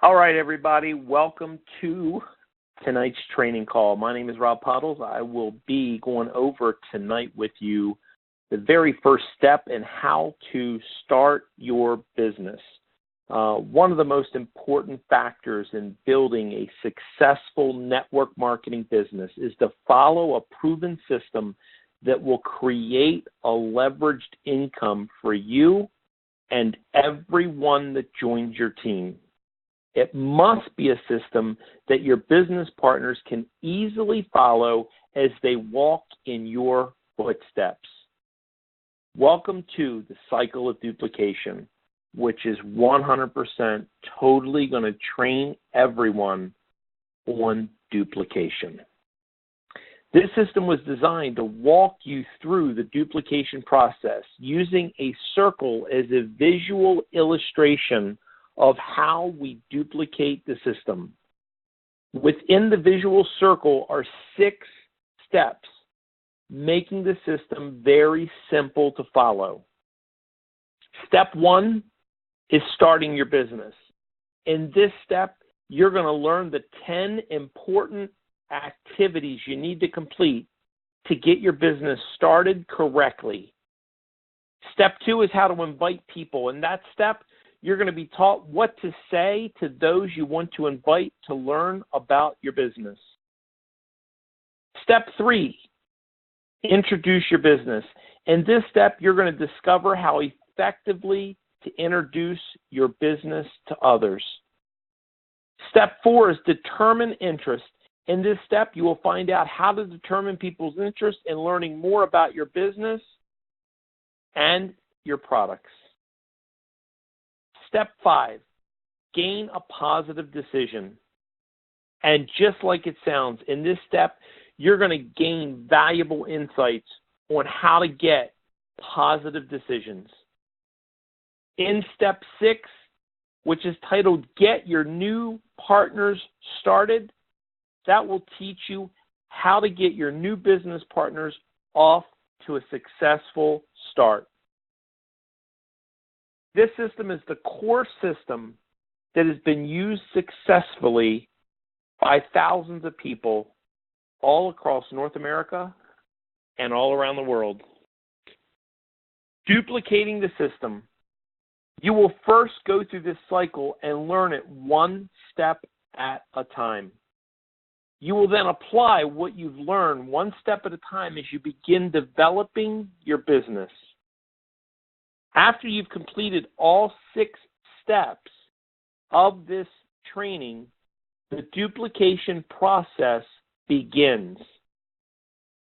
All right, everybody, welcome to tonight's training call. My name is Rob Puddles. I will be going over tonight with you the very first step in how to start your business. One of the most important factors in building a successful network marketing business is to follow a proven system that will create a leveraged income for you and everyone that joins your team. It must be a system that your business partners can easily follow as they walk in your footsteps. Welcome to the cycle of duplication, which is 100% totally going to train everyone on duplication. This system was designed to walk you through the duplication process using a circle as a visual illustration of how we duplicate the system. Within the visual circle are 6 steps, making the system very simple to follow. Step 1 is starting your business. In this step, you're going to learn the 10 important activities you need to complete to get your business started correctly. Step 2 is how to invite people. In that step, you're going to be taught what to say to those you want to invite to learn about your business. Step 3, introduce your business. In this step, you're going to discover how effectively to introduce your business to others. Step 4 is determine interest. In this step, you will find out how to determine people's interest in learning more about your business and your products. Step 5, gain a positive decision. And just like it sounds, in this step, you're going to gain valuable insights on how to get positive decisions. In step 6, which is titled Get Your New Partners Started, that will teach you how to get your new business partners off to a successful start. This system is the core system that has been used successfully by thousands of people all across North America and all around the world. Duplicating the system. You will first go through this cycle and learn it one step at a time. You will then apply what you've learned one step at a time as you begin developing your business. After you've completed all 6 steps of this training, the duplication process begins.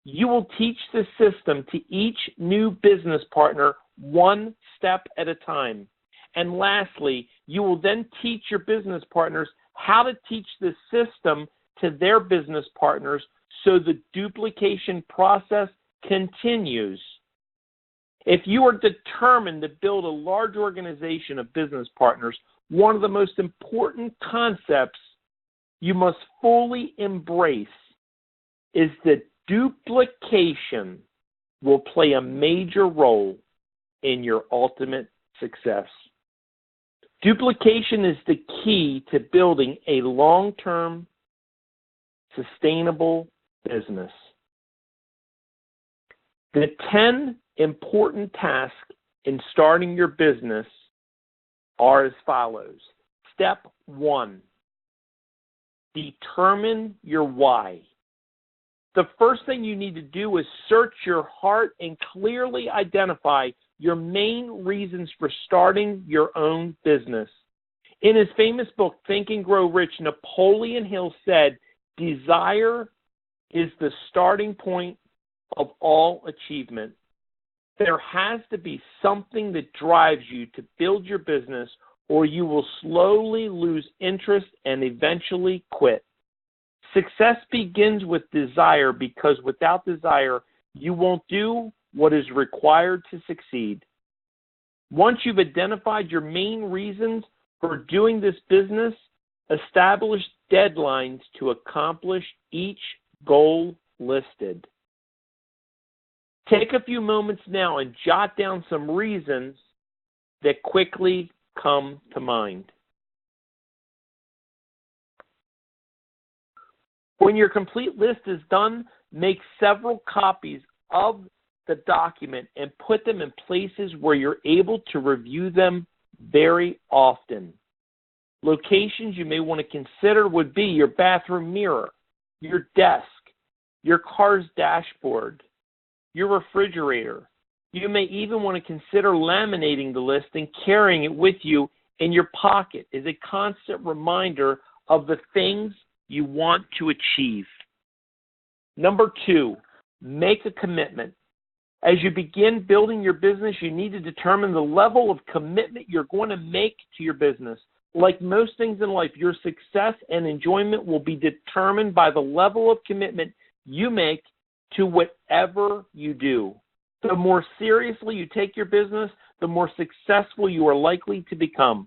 You will teach the system to each new business partner one step at a time. And lastly, you will then teach your business partners how to teach the system to their business partners so the duplication process continues. If you are determined to build a large organization of business partners, one of the most important concepts you must fully embrace is that duplication will play a major role in your ultimate success. Duplication is the key to building a long-term, sustainable business. The 10 important tasks in starting your business are as follows. Step 1, determine your why. The first thing you need to do is search your heart and clearly identify your main reasons for starting your own business. In his famous book, Think and Grow Rich, Napoleon Hill said, "Desire is the starting point of all achievement." There has to be something that drives you to build your business, or you will slowly lose interest and eventually quit. Success begins with desire, because without desire, you won't do what is required to succeed. Once you've identified your main reasons for doing this business, establish deadlines to accomplish each goal listed. Take a few moments now and jot down some reasons that quickly come to mind. When your complete list is done, make several copies of the document and put them in places where you're able to review them very often. Locations you may want to consider would be your bathroom mirror, your desk, your car's dashboard, your refrigerator. You may even want to consider laminating the list and carrying it with you in your pocket as a constant reminder of the things you want to achieve. Number 2, make a commitment. As you begin building your business, you need to determine the level of commitment you're going to make to your business. Like most things in life, your success and enjoyment will be determined by the level of commitment you make to whatever you do. The more seriously you take your business, the more successful you are likely to become.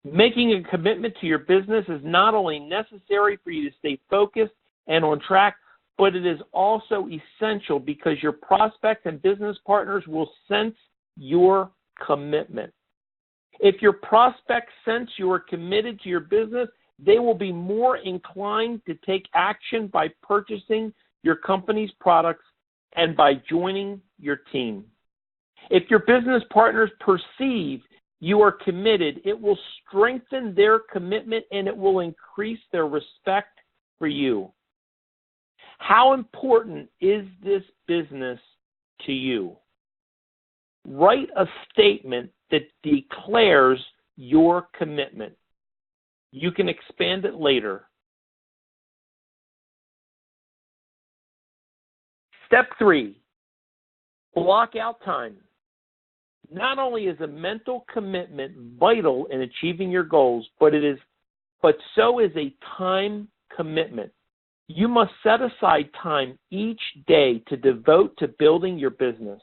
Making a commitment to your business is not only necessary for you to stay focused and on track, but it is also essential because your prospects and business partners will sense your commitment. If your prospects sense you are committed to your business, they will be more inclined to take action by purchasing your company's products and by joining your team. If your business partners perceive you are committed, it will strengthen their commitment and it will increase their respect for you. How important is this business to you? Write a statement that declares your commitment. You can expand it later. Step 3, block out time. Not only is a mental commitment vital in achieving your goals, but so is a time commitment. You must set aside time each day to devote to building your business.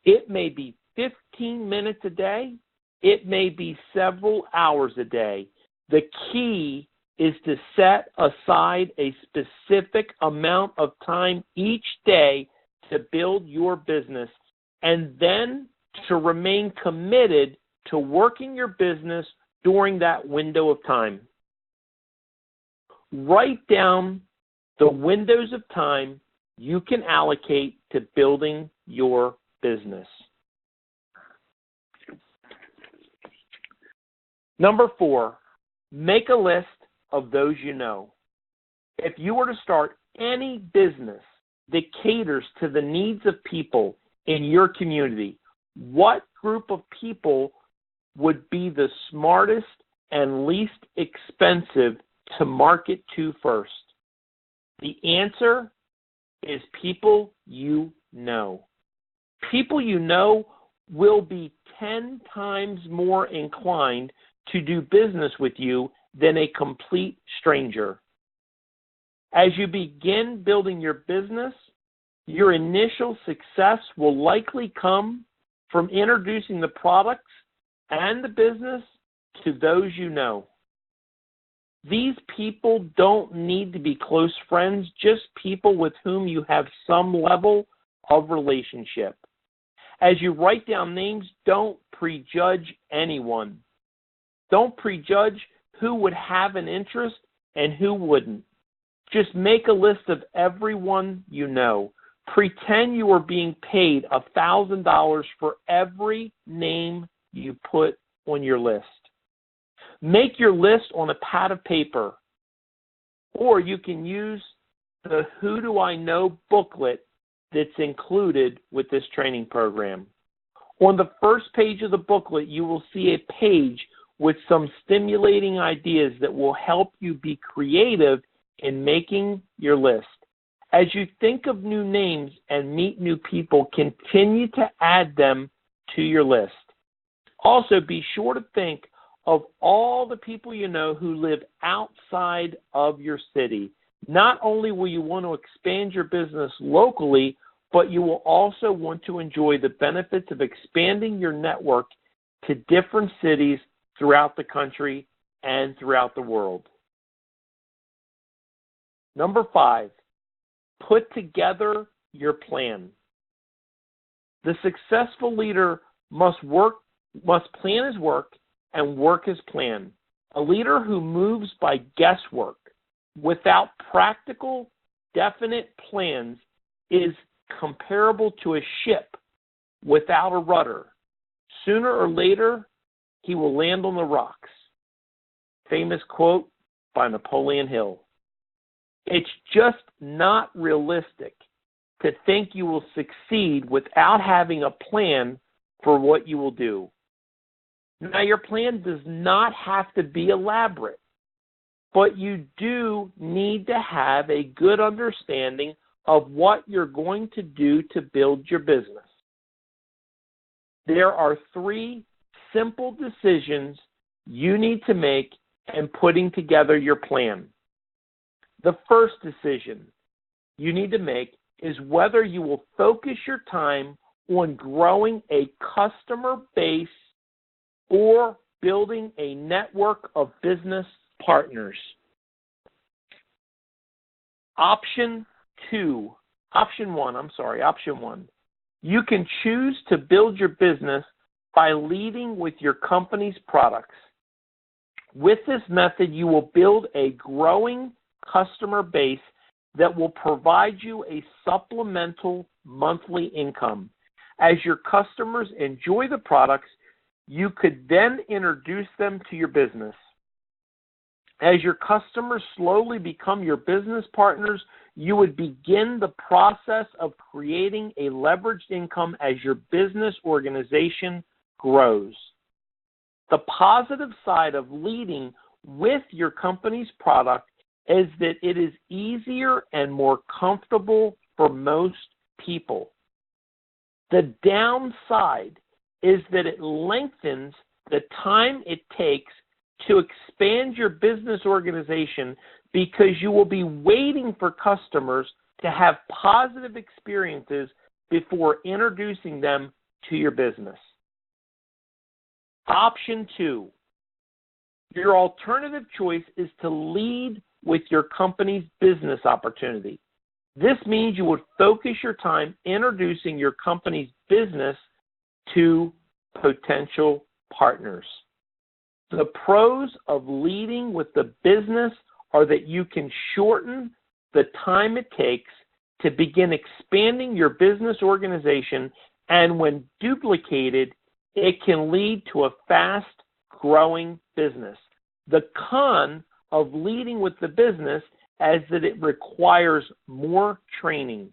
It may be 15 minutes a day. It may be several hours a day. The key is to set aside a specific amount of time each day to build your business and then to remain committed to working your business during that window of time. Write down the windows of time you can allocate to building your business. Number 4, make a list of those you know. If you were to start any business that caters to the needs of people in your community, what group of people would be the smartest and least expensive to market to first? The answer is people you know. People you know will be 10 times more inclined to do business with you than a complete stranger. As you begin building your business, your initial success will likely come from introducing the products and the business to those you know. These people don't need to be close friends, just people with whom you have some level of relationship. As you write down names, don't prejudge anyone. Don't prejudge who would have an interest and who wouldn't. Just make a list of everyone you know. Pretend you are being paid $1,000 for every name you put on your list. Make your list on a pad of paper, or you can use the Who Do I Know booklet that's included with this training program. On the first page of the booklet, you will see a page with some stimulating ideas that will help you be creative in making your list. As you think of new names and meet new people, continue to add them to your list. Also, be sure to think of all the people you know who live outside of your city. Not only will you want to expand your business locally, but you will also want to enjoy the benefits of expanding your network to different cities throughout the country and throughout the world. Number 5, put together your plan. The successful leader must plan his work and work his plan. A leader who moves by guesswork without practical, definite plans is comparable to a ship without a rudder. Sooner or later, he will land on the rocks. Famous quote by Napoleon Hill. It's just not realistic to think you will succeed without having a plan for what you will do. Now, your plan does not have to be elaborate, but you do need to have a good understanding of what you're going to do to build your business. There are 3 simple decisions you need to make in putting together your plan. The first decision you need to make is whether you will focus your time on growing a customer base or building a network of business partners. Option 1. You can choose to build your business by leading with your company's products. With this method, you will build a growing customer base that will provide you a supplemental monthly income. As your customers enjoy the products, you could then introduce them to your business. As your customers slowly become your business partners, you would begin the process of creating a leveraged income as your business organization grows. The positive side of leading with your company's product is that it is easier and more comfortable for most people. The downside is that it lengthens the time it takes to expand your business organization because you will be waiting for customers to have positive experiences before introducing them to your business. Option 2, your alternative choice is to lead with your company's business opportunity. This means you would focus your time introducing your company's business to potential partners. The pros of leading with the business are that you can shorten the time it takes to begin expanding your business organization, and when duplicated, it can lead to a fast-growing business. The con of leading with the business is that it requires more training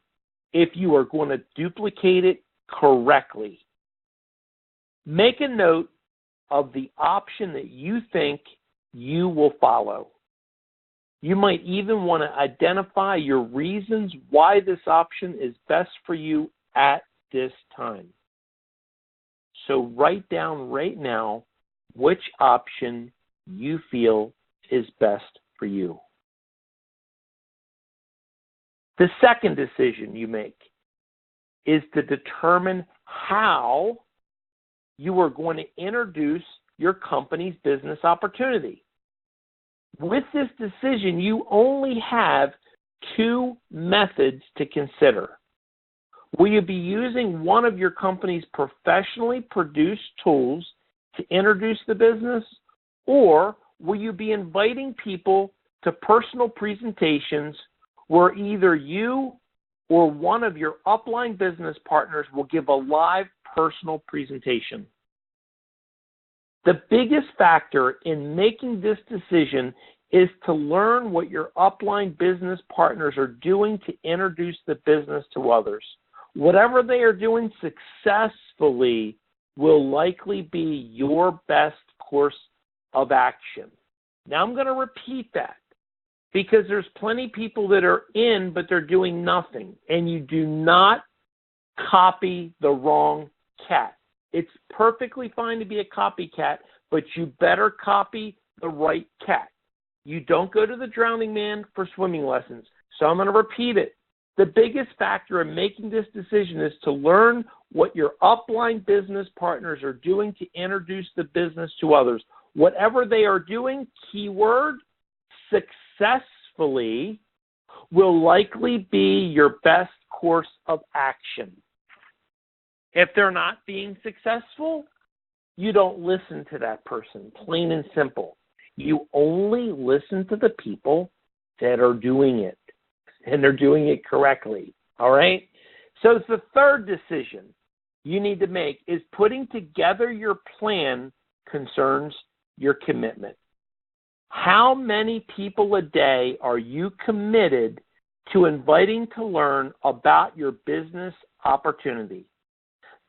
if you are going to duplicate it correctly. Make a note of the option that you think you will follow. You might even want to identify your reasons why this option is best for you at this time. So write down right now which option you feel is best for you. The second decision you make is to determine how you are going to introduce your company's business opportunity. With this decision, you only have 2 methods to consider. Will you be using one of your company's professionally produced tools to introduce the business, or will you be inviting people to personal presentations where either you or one of your upline business partners will give a live personal presentation? The biggest factor in making this decision is to learn what your upline business partners are doing to introduce the business to others. Whatever they are doing successfully will likely be your best course of action. Now I'm going to repeat that because there's plenty of people that are in, but they're doing nothing. And you do not copy the wrong cat. It's perfectly fine to be a copycat, but you better copy the right cat. You don't go to the drowning man for swimming lessons. So I'm going to repeat it. The biggest factor in making this decision is to learn what your upline business partners are doing to introduce the business to others. Whatever they are doing, keyword, successfully, will likely be your best course of action. If they're not being successful, you don't listen to that person, plain and simple. You only listen to the people that are doing it, and they're doing it correctly. All right? So it's the third decision you need to make is putting together your plan concerns your commitment. How many people a day are you committed to inviting to learn about your business opportunity?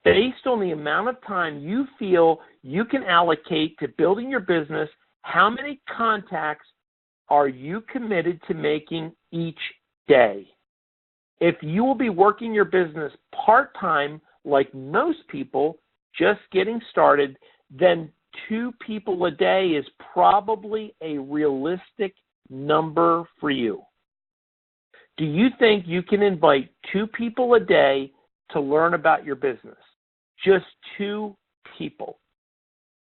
Based on the amount of time you feel you can allocate to building your business, how many contacts are you committed to making each day? If you will be working your business part-time, like most people just getting started, then 2 people a day is probably a realistic number for you. Do you think you can invite 2 people a day to learn about your business? Just 2 people.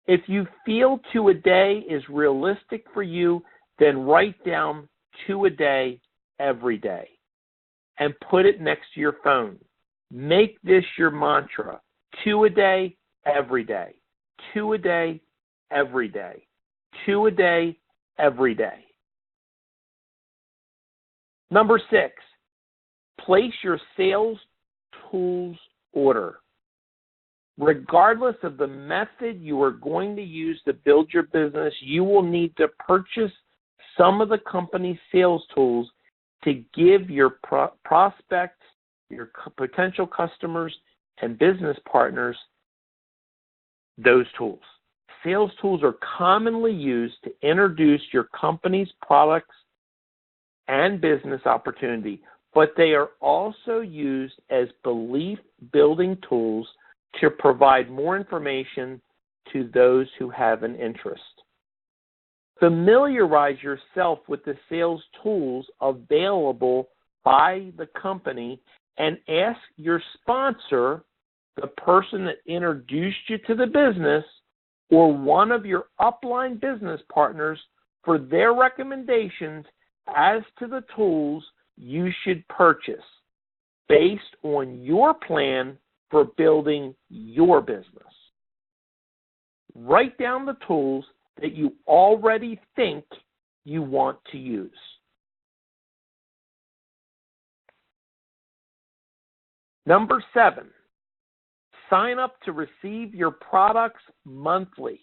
If you feel 2 a day is realistic for you, then write down 2 a day every day and put it next to your phone. Make this your mantra. 2 a day, every day. 2 a day, every day. 2 a day, every day. Number 6, place your sales tools order. Regardless of the method you are going to use to build your business, you will need to purchase some of the company's sales tools to give your prospects, your potential customers, and business partners those tools. Sales tools are commonly used to introduce your company's products and business opportunity, but they are also used as belief-building tools to provide more information to those who have an interest. Familiarize yourself with the sales tools available by the company and ask your sponsor, the person that introduced you to the business, or one of your upline business partners for their recommendations as to the tools you should purchase based on your plan for building your business. Write down the tools that you already think you want to use. Number 7, sign up to receive your products monthly.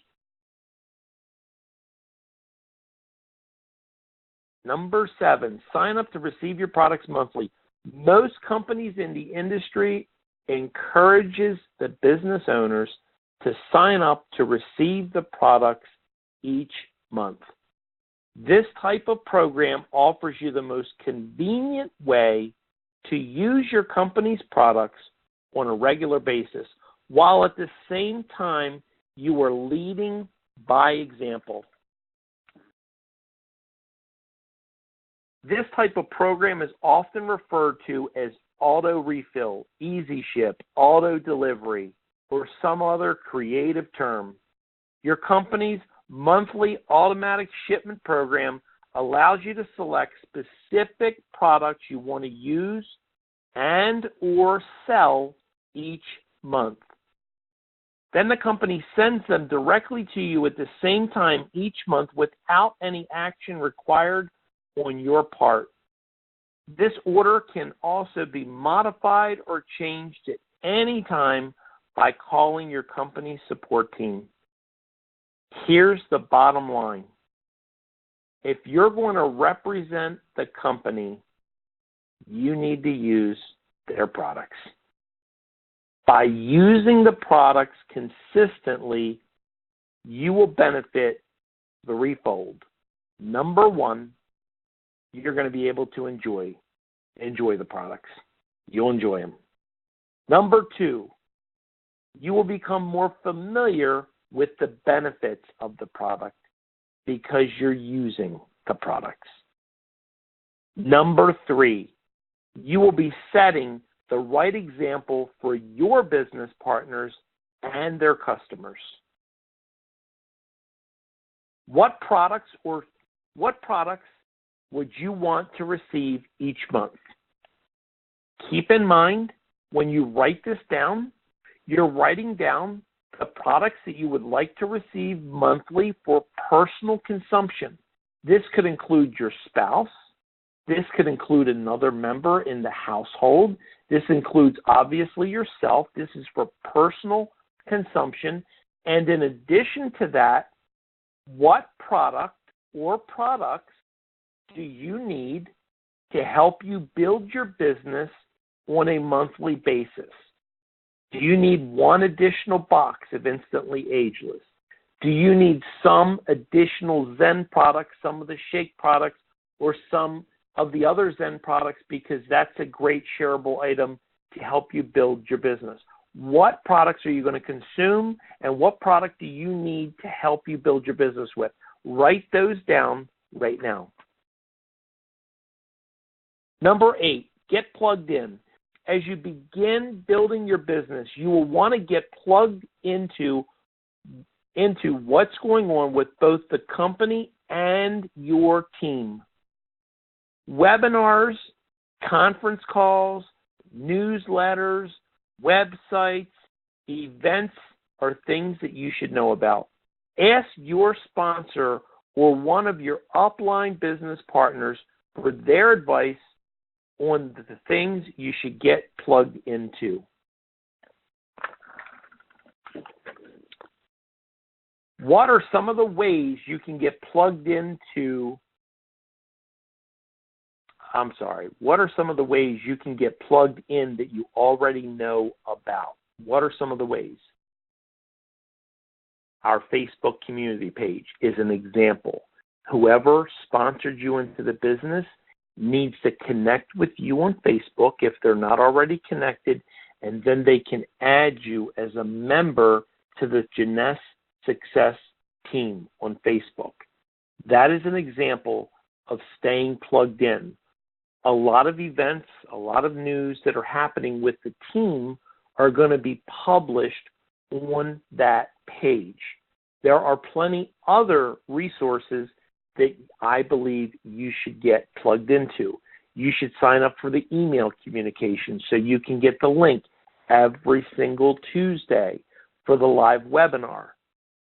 Number 7, sign up to receive your products monthly. Most companies in the industry encourages the business owners to sign up to receive the products each month. This type of program offers you the most convenient way to use your company's products on a regular basis, while at the same time you are leading by example. This type of program is often referred to as auto refill, easy ship, auto delivery, or some other creative term. Your company's monthly automatic shipment program allows you to select specific products you want to use and or sell each month. Then the company sends them directly to you at the same time each month without any action required on your part. This order can also be modified or changed at any time by calling your company's support team. Here's the bottom line. If you're going to represent the company, you need to use their products. By using the products consistently, you will benefit threefold. Number 1, you're going to be able to enjoy the products. You'll enjoy them. Number 2, you will become more familiar with the benefits of the product because you're using the products. Number 3, you will be setting the right example for your business partners and their customers. What products would you want to receive each month? Keep in mind, when you write this down, you're writing down the products that you would like to receive monthly for personal consumption. This could include your spouse, This could include another member in the household. This includes, obviously, yourself. This is for personal consumption. And in addition to that, what product or products do you need to help you build your business on a monthly basis? Do you need one additional box of Instantly Ageless? Do you need some additional Zen products, some of the shake products, or some of the other Zen products, because that's a great shareable item to help you build your business? What products are you going to consume, and what product do you need to help you build your business with? Write those down right now. Number 8, get plugged in. As you begin building your business, you will want to get plugged into what's going on with both the company and your team. Webinars, conference calls, newsletters, websites, events are things that you should know about. Ask your sponsor or one of your upline business partners for their advice on the things you should get plugged into. What are some of the ways you can get plugged into? What are some of the ways you can get plugged in that you already know about? What are some of the ways? Our Facebook community page is an example. Whoever sponsored you into the business needs to connect with you on Facebook if they're not already connected, and then they can add you as a member to the Jeunesse Success team on Facebook. That is an example of staying plugged in. A lot of events, a lot of news that are happening with the team are going to be published on that page. There are plenty other resources that I believe you should get plugged into. You should sign up for the email communication so you can get the link every single Tuesday for the live webinar.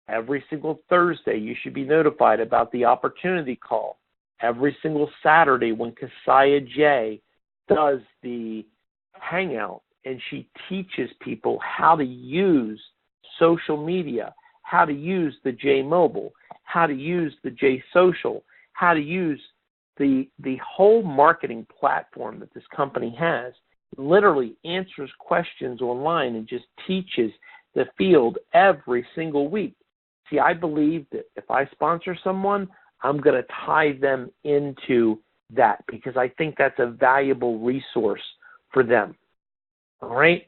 Every single Thursday, you should be notified about the opportunity call. Every single Saturday when Keziah J does the hangout and she teaches people how to use social media, how to use the J Mobile, how to use the J Social, how to use the whole marketing platform that this company has. Literally answers questions online and just teaches the field every single week. See, I believe that if I sponsor someone, I'm going to tie them into that because I think that's a valuable resource for them. All right?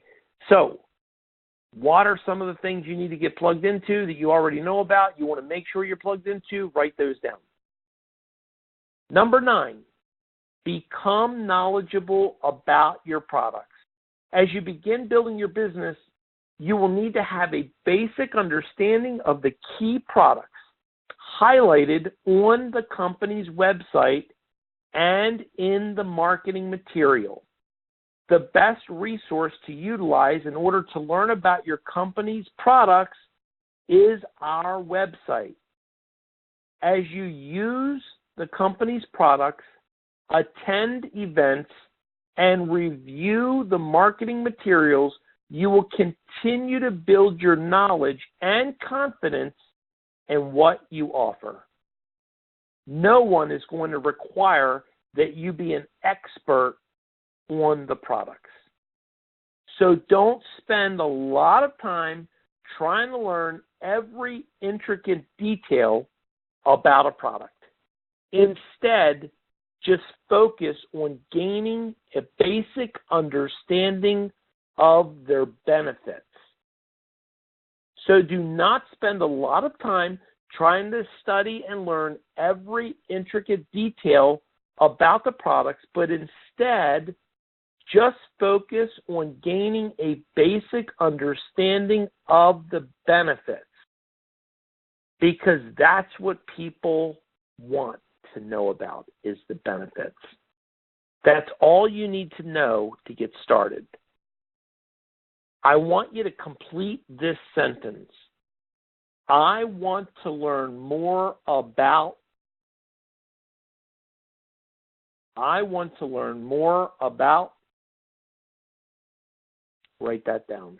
So, what are some of the things you need to get plugged into that you already know about, you want to make sure you're plugged into? Write those down. Number 9, become knowledgeable about your products. As you begin building your business, you will need to have a basic understanding of the key products highlighted on the company's website and in the marketing material. The best resource to utilize in order to learn about your company's products is our website. As you use the company's products, attend events, and review the marketing materials, you will continue to build your knowledge and confidence in what you offer. No one is going to require that you be an expert on the products. So don't spend a lot of time trying to learn every intricate detail about a product. Instead, just focus on gaining a basic understanding of their benefits. So do not spend a lot of time trying to study and learn every intricate detail about the products, but instead just focus on gaining a basic understanding of the benefits, because that's what people want to know about, is the benefits. That's all you need to know to get started. I want you to complete this sentence. I want to learn more about I want to learn more about, write that down.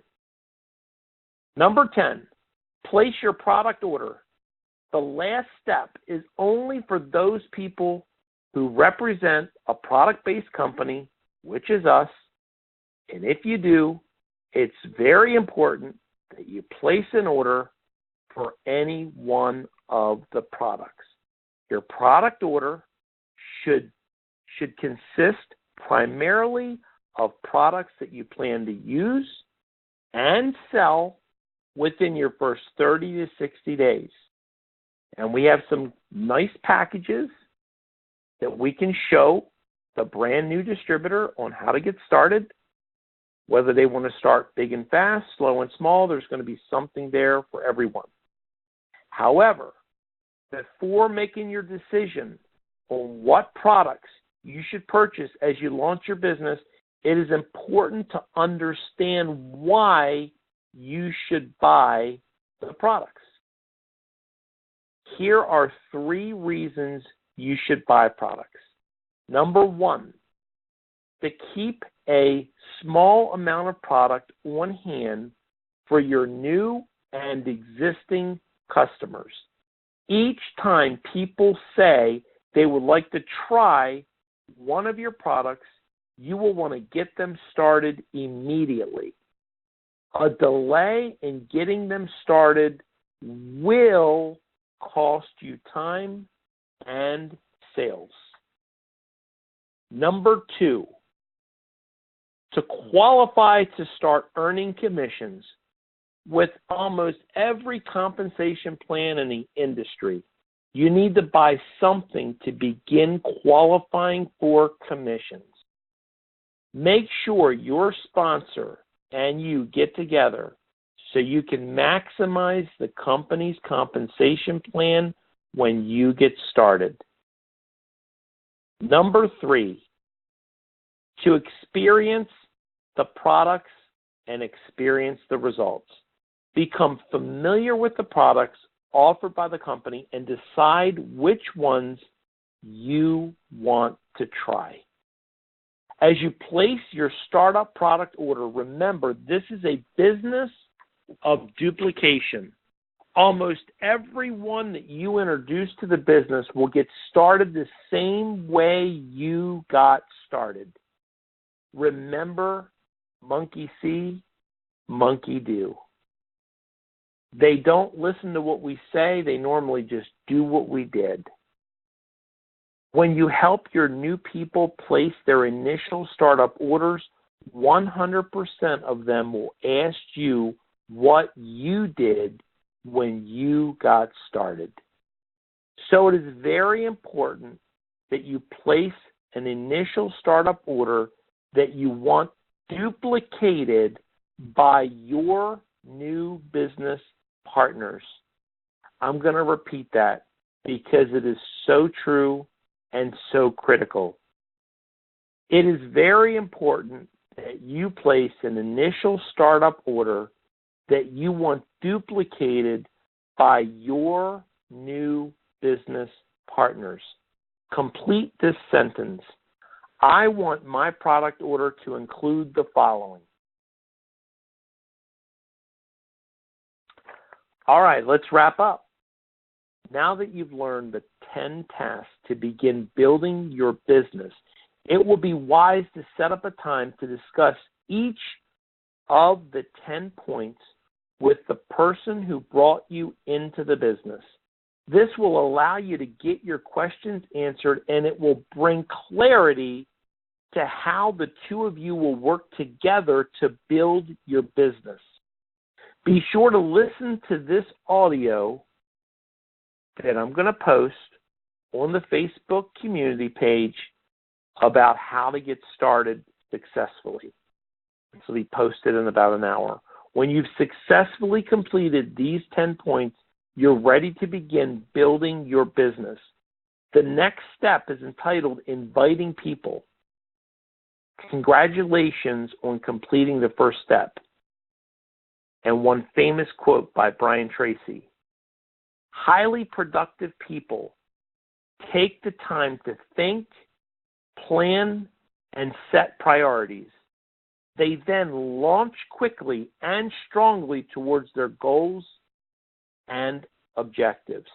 Number 10, place your product order. The last step is only for those people who represent a product-based company, which is us. And if you do, it's very important that you place an order for any one of the products. Your product order should consist primarily of products that you plan to use and sell within your first 30 to 60 days. And we have some nice packages that we can show the brand new distributor on how to get started. Whether they want to start big and fast, slow and small, there's going to be something there for everyone. However, before making your decision on what products you should purchase as you launch your business, it is important to understand why you should buy the products. Here are 3 reasons you should buy products. Number 1, to keep a small amount of product on hand for your new and existing customers. Each time people say they would like to try one of your products, you will want to get them started immediately. A delay in getting them started will cost you time and sales. Number 2, to qualify to start earning commissions with almost every compensation plan in the industry, you need to buy something to begin qualifying for commissions. Make sure your sponsor and you get together so you can maximize the company's compensation plan when you get started. Number 3, to experience the products and experience the results. Become familiar with the products offered by the company and decide which ones you want to try. As you place your startup product order, remember this is a business of duplication. Almost everyone that you introduce to the business will get started the same way you got started. Remember, monkey see, monkey do. They don't listen to what we say. They normally just do what we did. When you help your new people place their initial startup orders, 100% of them will ask you what you did when you got started. So it is very important that you place an initial startup order that you want duplicated by your new business partners. I'm going to repeat that because it is so true and so critical. It is very important that you place an initial startup order that you want duplicated by your new business partners. Complete this sentence. I want my product order to include the following. All right, let's wrap up. Now that you've learned the 10 tasks to begin building your business, it will be wise to set up a time to discuss each of the 10 points with the person who brought you into the business. This will allow you to get your questions answered, and it will bring clarity to how the two of you will work together to build your business. Be sure to listen to this audio that I'm going to post on the Facebook community page about how to get started successfully. This will be posted in about an hour. When you've successfully completed these 10 points, you're ready to begin building your business. The next step is entitled Inviting People. Congratulations on completing the first step. And one famous quote by Brian Tracy. Highly productive people take the time to think, plan, and set priorities. They then launch quickly and strongly towards their goals and objectives.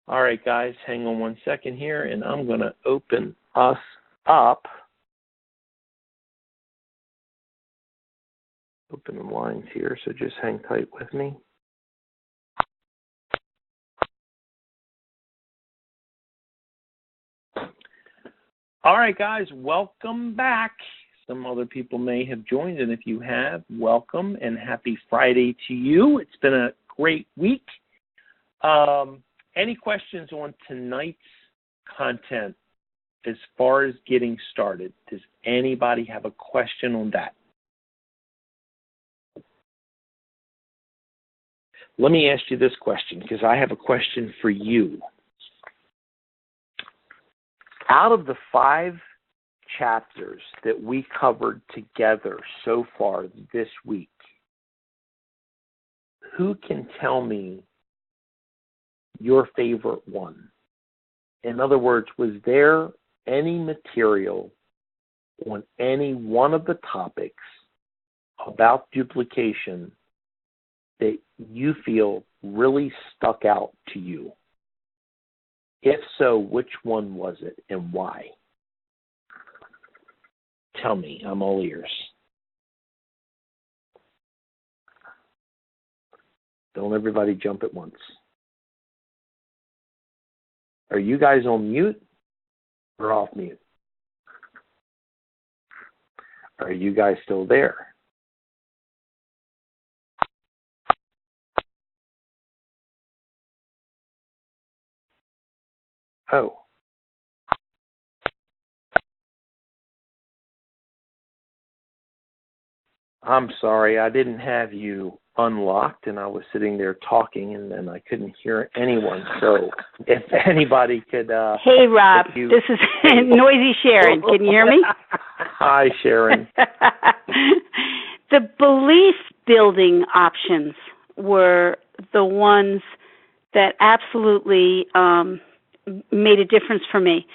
All right, guys, hang on one second here, and I'm going to open us up. Open the lines here, so just hang tight with me. All right, guys, welcome back. Some other people may have joined, and if you have, welcome and happy Friday to you. It's been a great week. Any questions on tonight's content as far as getting started? Does anybody have a question on that? Let me ask you this question, because I have a question for you. Out of the 5 chapters that we covered together so far this week, who can tell me your favorite one? In other words, was there any material on any one of the topics about duplication that you feel really stuck out to you? If so, which one was it and why? Tell me, I'm all ears. Don't everybody jump at once. Are you guys on mute or off mute? Are you guys still there? Oh. I'm sorry, I didn't have you unlocked, and I was sitting there talking, and then I couldn't hear anyone. So if anybody could... hey, Rob, this is Noisy Sharon. Can you hear me? Hi, Sharon. The belief-building options were the ones that absolutely made a difference for me,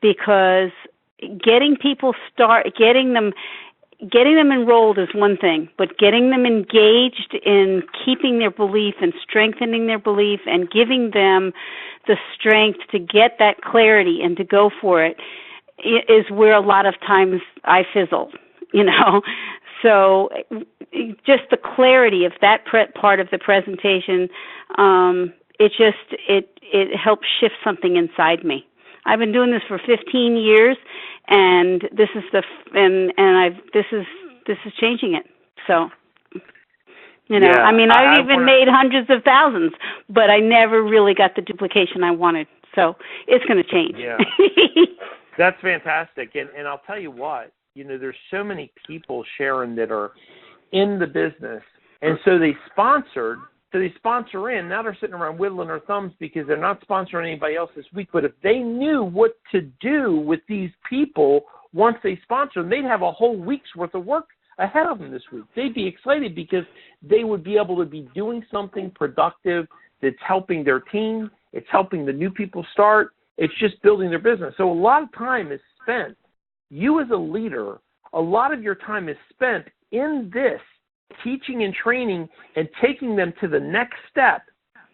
because getting them enrolled is one thing, but getting them engaged in keeping their belief and strengthening their belief and giving them the strength to get that clarity and to go for it is where a lot of times I fizzle, So just the clarity of that part of the presentation, it helped shift something inside me. I've been doing this for 15 years, and this is this is changing it. So, yeah, I've even made hundreds of thousands, but I never really got the duplication I wanted. So it's going to change. Yeah, that's fantastic. And I'll tell you what, there's so many people, Sharon, that are in the business, and so they sponsor in. Now they're sitting around whittling their thumbs because they're not sponsoring anybody else this week. But if they knew what to do with these people once they sponsor them, they'd have a whole week's worth of work ahead of them this week. They'd be excited because they would be able to be doing something productive that's helping their team. It's helping the new people start. It's just building their business. So a lot of time is spent. You as a leader, a lot of your time is spent in this, teaching and training and taking them to the next step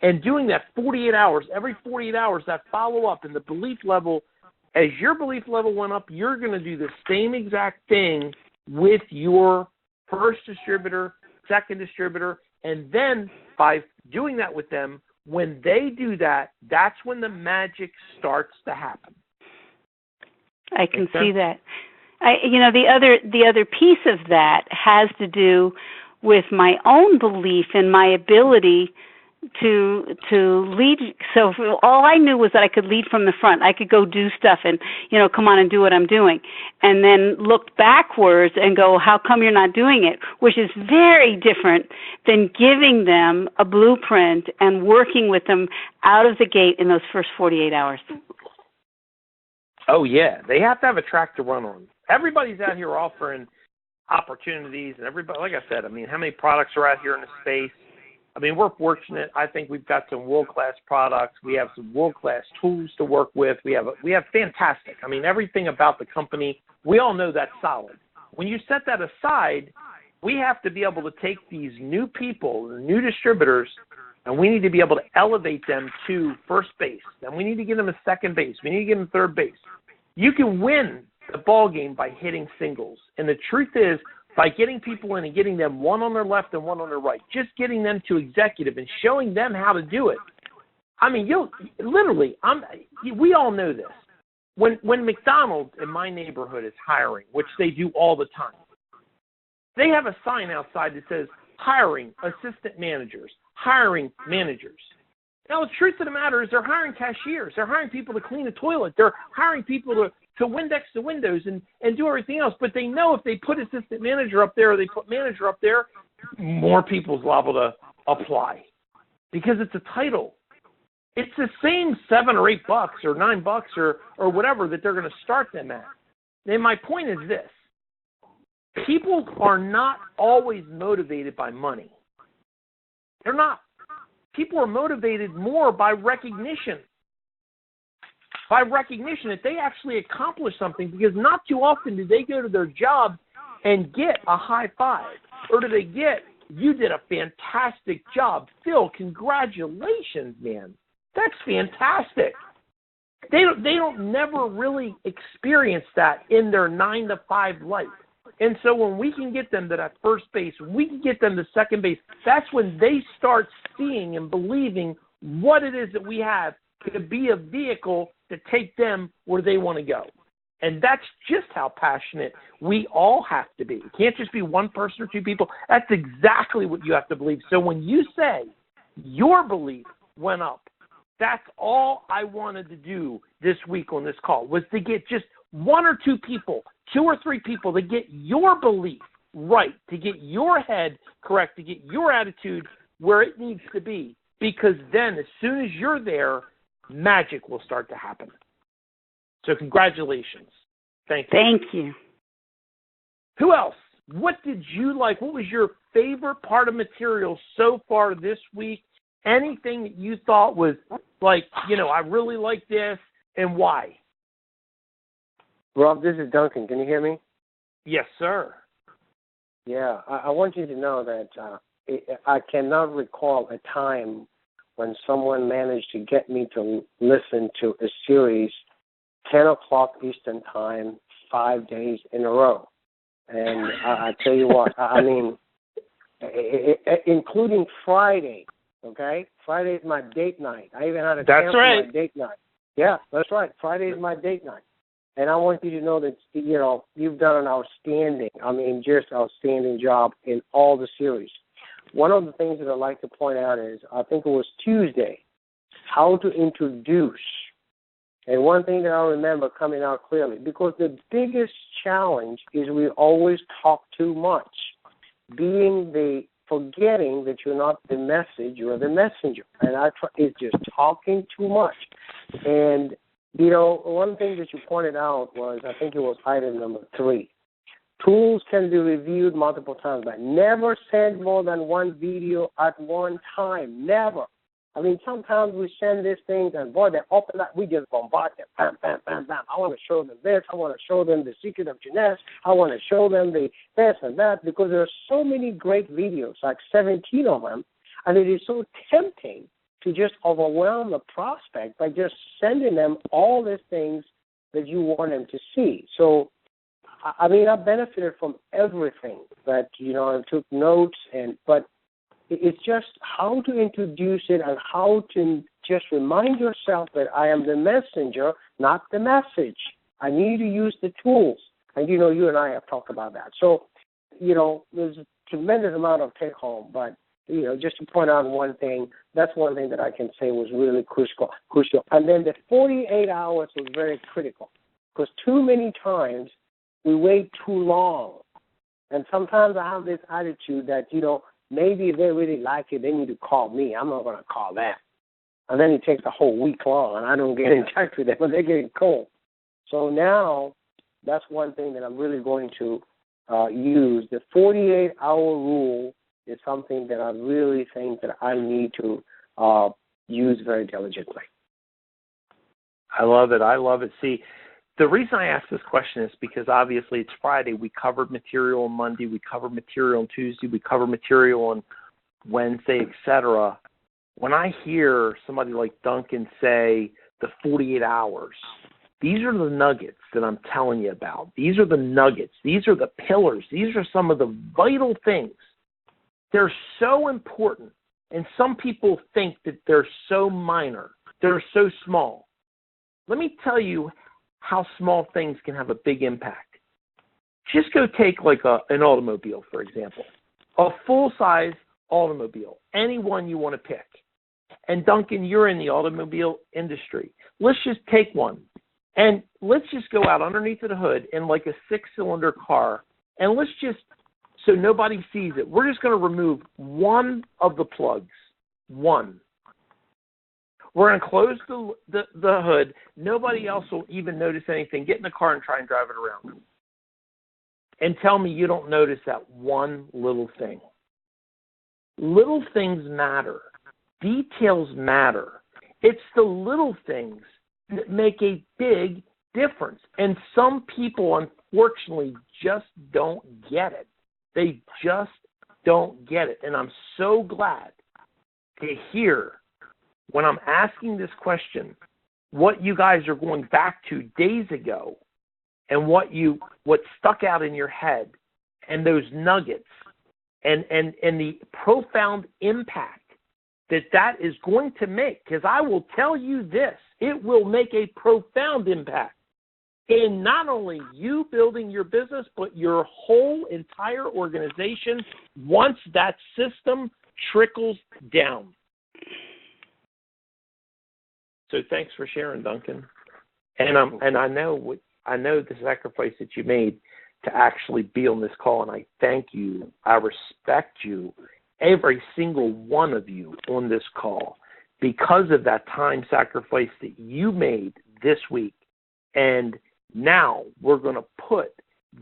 and doing that 48 hours, every 48 hours, that follow-up and the belief level. As your belief level went up, you're going to do the same exact thing with your first distributor, second distributor, and then by doing that with them, when they do that, that's when the magic starts to happen. I can see that. The other piece of that has to do with my own belief in my ability to lead. So all I knew was that I could lead from the front. I could go do stuff and, come on and do what I'm doing. And then look backwards and go, how come you're not doing it? Which is very different than giving them a blueprint and working with them out of the gate in those first 48 hours. Oh, yeah. They have to have a track to run on. Everybody's out here offering opportunities, and everybody, like I said, how many products are out here in the space? I mean, we're fortunate. I think we've got some world-class products. We have some world-class tools to work with. We have fantastic. I mean, everything about the company, we all know that's solid. When you set that aside, we have to be able to take these new people, the new distributors, and we need to be able to elevate them to first base. And we need to get them to second base. We need to get them to third base. You can win the ball game by hitting singles. And the truth is, by getting people in and getting them one on their left and one on their right, just getting them to executive and showing them how to do it. I mean, we all know this. When McDonald's in my neighborhood is hiring, which they do all the time, they have a sign outside that says, hiring assistant managers, hiring managers. Now, the truth of the matter is they're hiring cashiers. They're hiring people to clean the toilet. They're hiring people to Windex the windows and do everything else. But they know if they put assistant manager up there or they put manager up there, more people's liable to apply because it's a title. It's the same $7 or $8 or $9 or whatever that they're going to start them at. And my point is this. People are not always motivated by money. They're not. People are motivated more by recognition. By recognition that they actually accomplished something, because not too often do they go to their job and get a high five. Or do they get, you did a fantastic job. Phil, congratulations, man. That's fantastic. They don't never really experience that in their 9-to-5 life. And so when we can get them to that first base, we can get them to second base, that's when they start seeing and believing what it is that we have to be a vehicle to take them where they want to go. And that's just how passionate we all have to be. It can't just be one person or two people. That's exactly what you have to believe. So when you say your belief went up, that's all I wanted to do this week on this call, was to get just one or two people, 2 or 3 people, to get your belief right, to get your head correct, to get your attitude where it needs to be. Because then as soon as you're there, magic will start to happen. So congratulations. Thank you. Thank you. Who else? What did you like? What was your favorite part of material so far this week? Anything that you thought was like, I really like this, and why? Rob, this is Duncan. Can you hear me? Yes, sir. Yeah, I want you to know that I cannot recall a time when someone managed to get me to listen to a series 10 o'clock Eastern Time, 5 days in a row. And I tell you what, I mean, including Friday, okay? Friday is my date night. I even had a cancel my date night. Yeah, that's right. Friday is my date night. And I want you to know that, you've done an just outstanding job in all the series. One of the things that I'd like to point out is, I think it was Tuesday, how to introduce. And one thing that I remember coming out clearly, because the biggest challenge is we always talk too much, forgetting that you're not the message, you're the messenger. And it's just talking too much. And, one thing that you pointed out was, I think it was item number 3. Tools can be reviewed multiple times, but never send more than one video at one time. Never. I mean, sometimes we send these things, and boy, they open up, we just bombard them. Bam, bam, bam, bam. I want to show them this. I want to show them the secret of Jeunesse. I want to show them the this and that, because there are so many great videos, like 17 of them, and it is so tempting to just overwhelm the prospect by just sending them all these things that you want them to see. So, I mean, I benefited from everything that, I took notes, but it's just how to introduce it and how to just remind yourself that I am the messenger, not the message. I need to use the tools. And, you and I have talked about that. So, there's a tremendous amount of take home, but, just to point out one thing, that's one thing that I can say was really crucial. And then the 48 hours was very critical, because too many times we wait too long. And sometimes I have this attitude that, maybe if they really like it, they need to call me. I'm not going to call them. And then it takes a whole week long, and I don't get in touch with them, but they're getting cold. So now that's one thing that I'm really going to use. The 48-hour rule is something that I really think that I need to use very diligently. I love it. I love it. See, the reason I ask this question is because obviously it's Friday. We covered material on Monday. We covered material on Tuesday. We covered material on Wednesday, etc. When I hear somebody like Duncan say the 48 hours, these are the nuggets that I'm telling you about. These are the nuggets. These are the pillars. These are some of the vital things. They're so important, and some people think that they're so minor. They're so small. Let me tell you how small things can have a big impact. Just go take like an automobile, for example, a full-size automobile, any one you want to pick. And Duncan, you're in the automobile industry. Let's just take one. And let's just go out underneath of the hood in like a 6-cylinder car, and let's just, so nobody sees it, we're just going to remove one of the plugs. One. We're going to close the hood. Nobody else will even notice anything. Get in the car and try and drive it around. And tell me you don't notice that one little thing. Little things matter. Details matter. It's the little things that make a big difference. And some people, unfortunately, just don't get it. They just don't get it. And I'm so glad to hear when I'm asking this question, what you guys are going back to days ago and what stuck out in your head and those nuggets and the profound impact that is going to make. Because I will tell you this, it will make a profound impact in not only you building your business, but your whole entire organization once that system trickles down. So thanks for sharing, Duncan. And I know the sacrifice that you made to actually be on this call, and I thank you. I respect you, every single one of you on this call, because of that time sacrifice that you made this week. And now we're going to put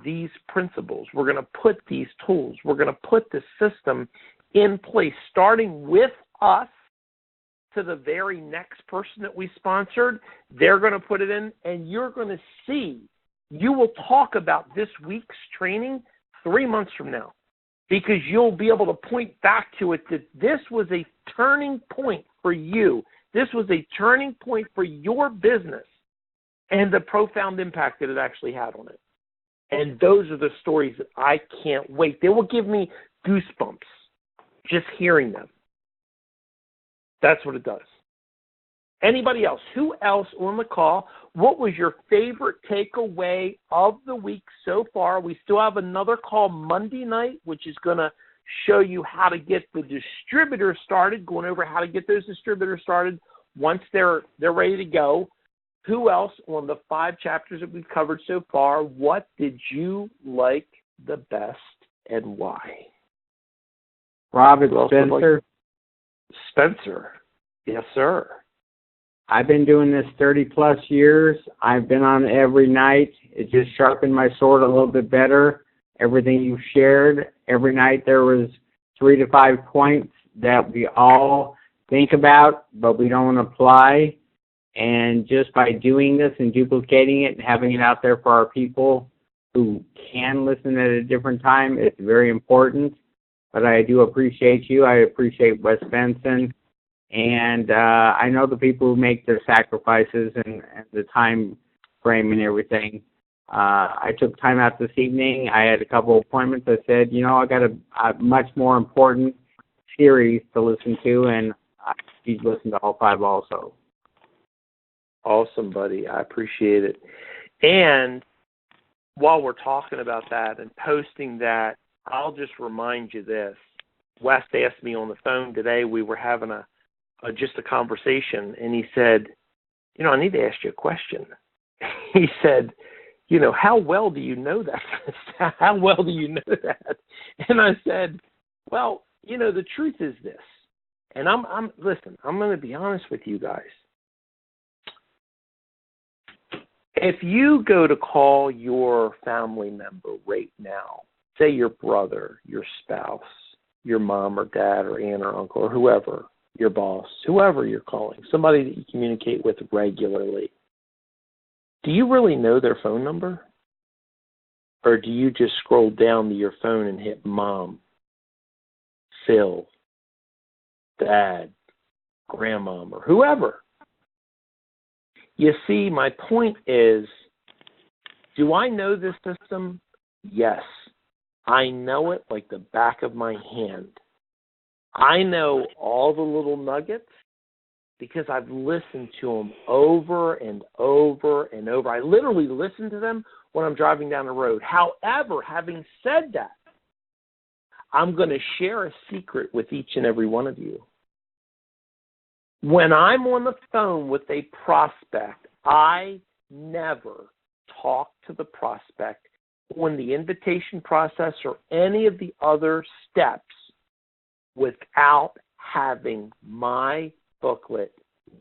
these principles, we're going to put these tools, we're going to put the system in place, starting with us to the very next person that we sponsored. They're going to put it in, and you're going to see. You will talk about this week's training 3 months from now, because you'll be able to point back to it that this was a turning point for you. This was a turning point for your business and the profound impact that it actually had on it. And those are the stories that I can't wait. They will give me goosebumps just hearing them. That's what it does. Anybody else? Who else on the call? What was your favorite takeaway of the week so far? We still have another call Monday night, which is going to show you how to get the distributor started, going over how to get those distributors started once they're ready to go. Who else on the 5 chapters that we've covered so far? What did you like the best and why? Rob, it's Spencer. Spencer. Yes, sir. I've been doing this 30-plus years. I've been on every night. It just sharpened my sword a little bit better. Everything you shared, every night there was 3 to 5 points that we all think about, but we don't apply. And just by doing this and duplicating it and having it out there for our people who can listen at a different time, it's very important. But I do appreciate you. I appreciate Wes Benson. And I know the people who make their sacrifices and the time frame and everything. I took time out this evening. I had a couple appointments. I said, I got a much more important series to listen to, and I need to listen to all 5 also. Awesome, buddy. I appreciate it. And while we're talking about that and posting that, I'll just remind you this. Wes asked me on the phone today, we were having just a conversation, and he said, I need to ask you a question. He said, how well do you know that? How well do you know that? And I said, well, the truth is this. And listen, I'm going to be honest with you guys. If you go to call your family member right now, say your brother, your spouse, your mom or dad or aunt or uncle or whoever, your boss, whoever you're calling, somebody that you communicate with regularly, do you really know their phone number? Or do you just scroll down to your phone and hit mom, Phil, dad, grandmom, or whoever? You see, my point is, do I know this system? Yes. I know it like the back of my hand. I know all the little nuggets because I've listened to them over and over and over. I literally listen to them when I'm driving down the road. However, having said that, I'm going to share a secret with each and every one of you. When I'm on the phone with a prospect, I never talk to the prospect on the invitation process or any of the other steps without having my booklet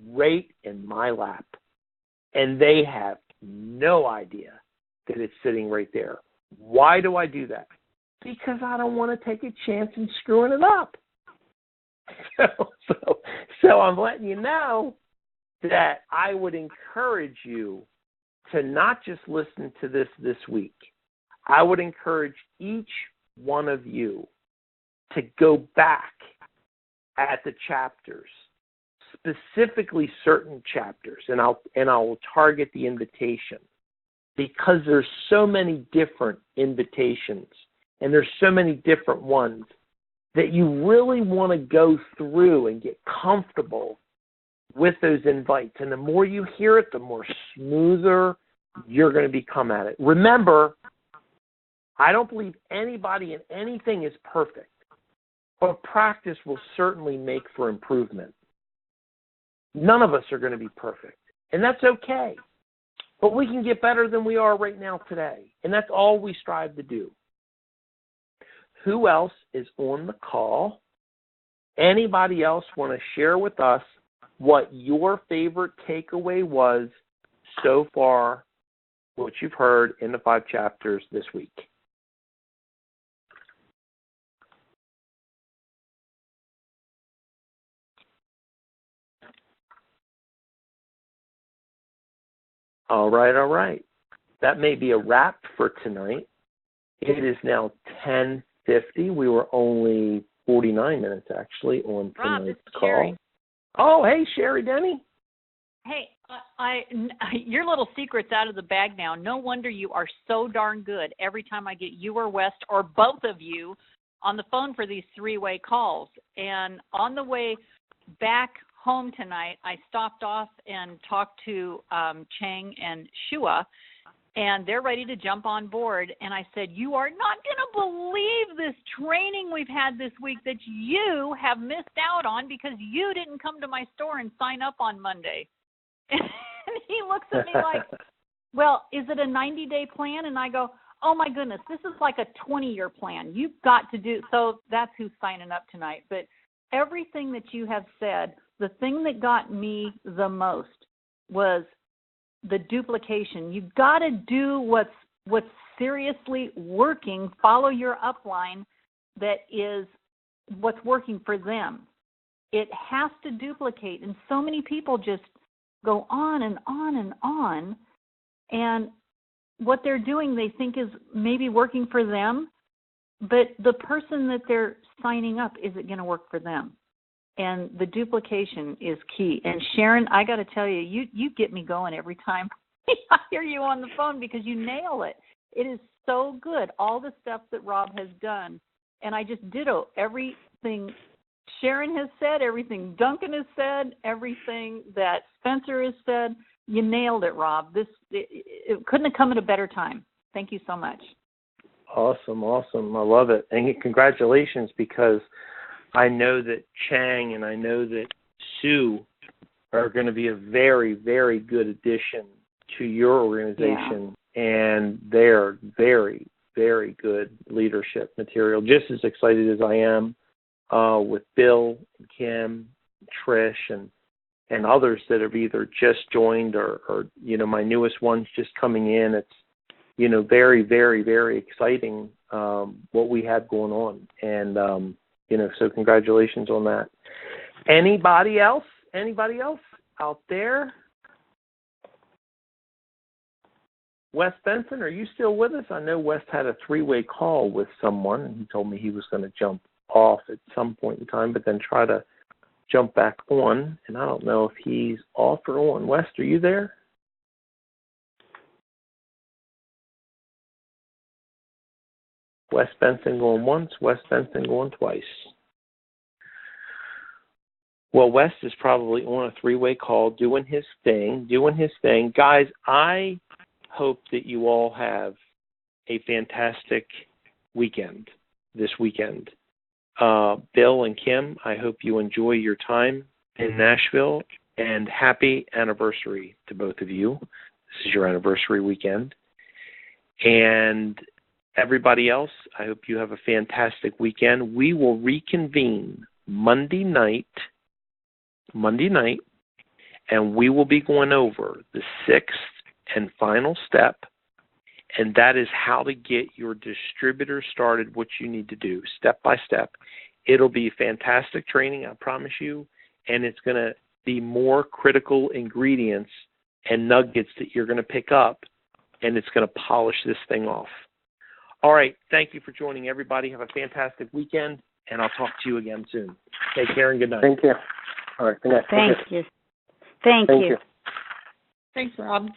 right in my lap. And they have no idea that it's sitting right there. Why do I do that? Because I don't want to take a chance in screwing it up. So I'm letting you know that I would encourage you to not just listen to this week. I would encourage each one of you to go back at the chapters, specifically certain chapters, and I will target the invitation because there's so many different invitations and there's so many different ones that you really want to go through and get comfortable with those invites. And the more you hear it, the more smoother you're going to become at it. Remember, I don't believe anybody in anything is perfect, but practice will certainly make for improvement. None of us are going to be perfect, and that's okay. But we can get better than we are right now today, and that's all we strive to do. Who else is on the call? Anybody else want to share with us what your favorite takeaway was so far, what you've heard in the 5 chapters this week? All right. That may be a wrap for tonight. It is now 10:50. We were only 49 minutes, actually, on tonight's call. Sherry. Oh, hey, Sherry Denny. Hey, your little secret's out of the bag now. No wonder you are so darn good every time I get you or West or both of you on the phone for these 3-way calls. And on the way back home tonight, I stopped off and talked to Chang and Shua, and they're ready to jump on board. And I said, you are not going to believe this training we've had this week that you have missed out on because you didn't come to my store and sign up on Monday. And he looks at me like, well, is it a 90-day plan? And I go, oh, my goodness, this is like a 20-year plan. You've got to do – so that's who's signing up tonight. But everything that you have said, the thing that got me the most was the duplication. You've got to do what's seriously working, follow your upline that is what's working for them. It has to duplicate, and so many people just go on and on and on, and what they're doing they think is maybe working for them, but the person that they're signing up isn't going to work for them. And the duplication is key. And Sharon, I got to tell you, you get me going every time I hear you on the phone because you nail it. It is so good, all the stuff that Rob has done. And I just ditto everything Sharon has said, everything Duncan has said, everything that Spencer has said. You nailed it, Rob. It couldn't have come at a better time. Thank you so much. Awesome. I love it. And congratulations, because I know that Chang and I know that Sue are going to be a very, very good addition to your organization. Yeah. And they're very, very good leadership material. Just as excited as I am with Bill, and Kim, Trish, and others that have either just joined or my newest ones just coming in. It's, very, very, very exciting what we have going on. And So congratulations on that. Anybody else? Anybody else out there? Wes Benson, are you still with us? I know Wes had a 3-way call with someone, and he told me he was going to jump off at some point in time, but then try to jump back on, and I don't know if he's off or on. Wes, are you there? Wes Benson going once, Wes Benson going twice. Well, Wes is probably on a 3-way call doing his thing. Guys, I hope that you all have a fantastic weekend this weekend. Bill and Kim, I hope you enjoy your time in Nashville, and happy anniversary to both of you. This is your anniversary weekend. And everybody else, I hope you have a fantastic weekend. We will reconvene Monday night, and we will be going over the 6th and final step, and that is how to get your distributor started, what you need to do, step by step. It'll be fantastic training, I promise you, and it's going to be more critical ingredients and nuggets that you're going to pick up, and it's going to polish this thing off. All right, thank you for joining, everybody. Have a fantastic weekend, and I'll talk to you again soon. Take care and good night. Thank you. All right, good night. Thank you. Thank you. Thanks, Rob.